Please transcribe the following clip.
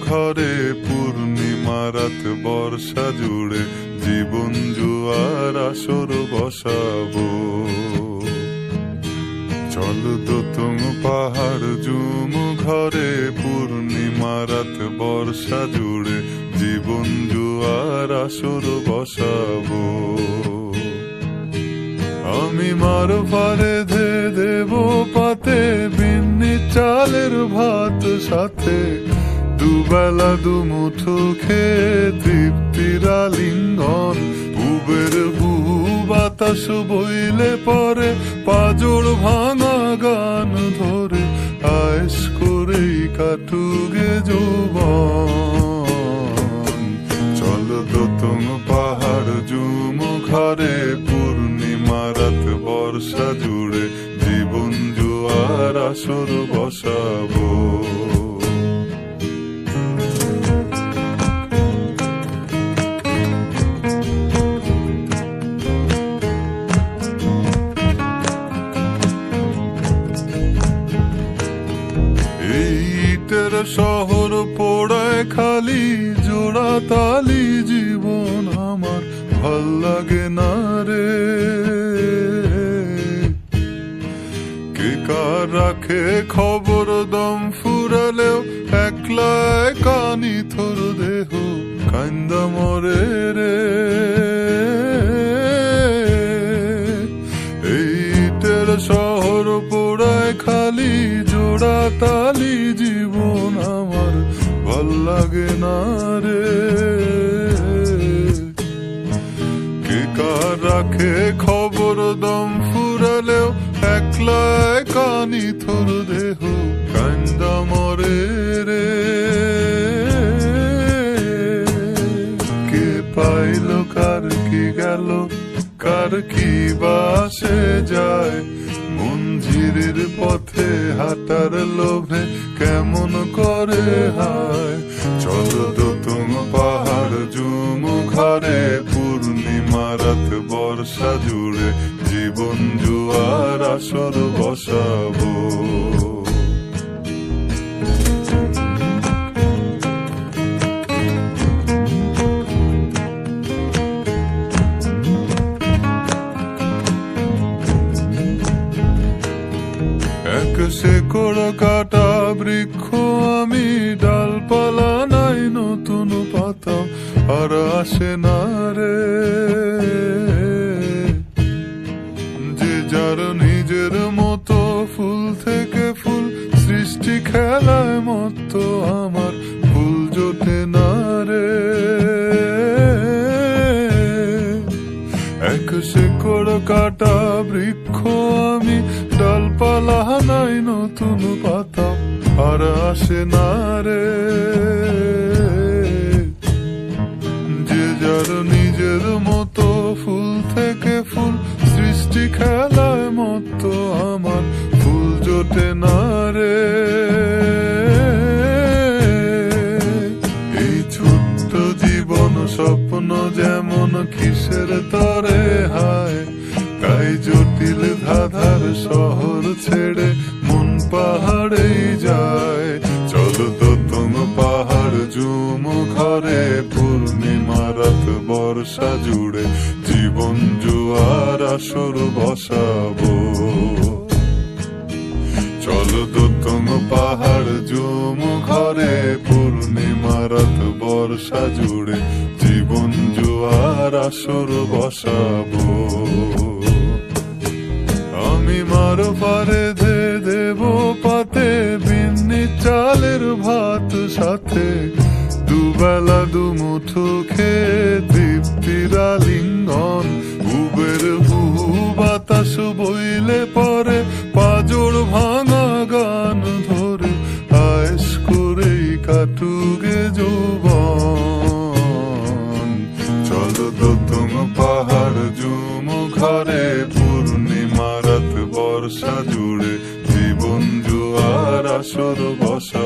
ঘরে পূর্ণিমা রাত বর্ষা জুড়ে জীবন জুয়ার আসর বসাবো। চল দোতং পাহাড় জুম ঘরে পূর্ণিমা রাত বর্ষা জুড়ে জীবন জুয়ার আসর বসাবো। আমি মার পারে ধে দেব পাতে বিন্নি চালের ভাত সাথে দুবেলা দুমুঠো খেয়ে তৃপ্তির আলিঙ্গন। পুবের বুহু বাতাস বইলে পরে পাজর ভাঙা গান ধরে আয়েশ করেই কাটুগে যৌবন। চল দোতং পাহাড় জুম ঘরে পূর্ণিমা রাত বর্ষা জুড়ে জীবন জুয়ার আসর বসাবো। শহর পোড়ায় খালি জোড়া তালি জীবন আমার ভাল লাগে না রে। কে কার রাখে খবর দম ফুরালেও একলা কানি থর দেহ কান্দা মরে রে। এইটের শহর পোড়ায় খালি জোড়া তালি জীবন আমার ভাল লাগে না রে। কে কার রাখে খবর দম ফুরালেও একলা কানি থর দেহ কান্দা মরে রে। কে পাইল কার কি গেল কার কি বাসে যায় মঞ্জিরের পথে হাঁটার লোভে কেমন করে হায়। চল দোতং পাহাড় জুম ঘরে পূর্ণিমা রাত বর্ষা জুড়ে জীবন জুয়ার আসর বসাবো। শেকড় কাটা বৃক্ষ আমি ডালপালা নাই নতুন পাতা আর আসে না রে। যে যার নিজের মতো ফুল থেকে ফুল সৃষ্টি খেলায় মতো আমার ফুল জোটে না রে। এক শেকড় কাটা বৃক্ষ আমি ডালপালা নাই নতুন পাতা আর আসে না রে। যে যার নিজের মতো ফুল থেকে ফুল সৃষ্টি খেলায় মতো আমার ফুল জোটে না রে। এই ছোট্ট জীবন স্বপ্ন যেমন কিসের তরে হায় তাই জটিল ধাঁধার শহর ছেড়ে মন পাহাড়েই যায়। চল দোতং পাহাড় জুম ঘরে পূর্ণিমা রাত বর্ষা জুড়ে জীবন জুয়ার আসর বসাবো। চল দোতং পাহাড় জুম ঘরে পূর্ণিমা রাত বর্ষা জুড়ে জীবন জুয়ার আসর বসাবো। আমি মার পারে ধে দেব পাতে বিন্নি চালের ভাত সাথে দুবেলা দুমুঠো খেয়ে তৃপ্তির আলিঙ্গন। উবের হুহু বাতাস বইলে পরে পাজর ভাঙা গান ধরে আয়েশ করেই কাটুগে যৌবন। আসর বসা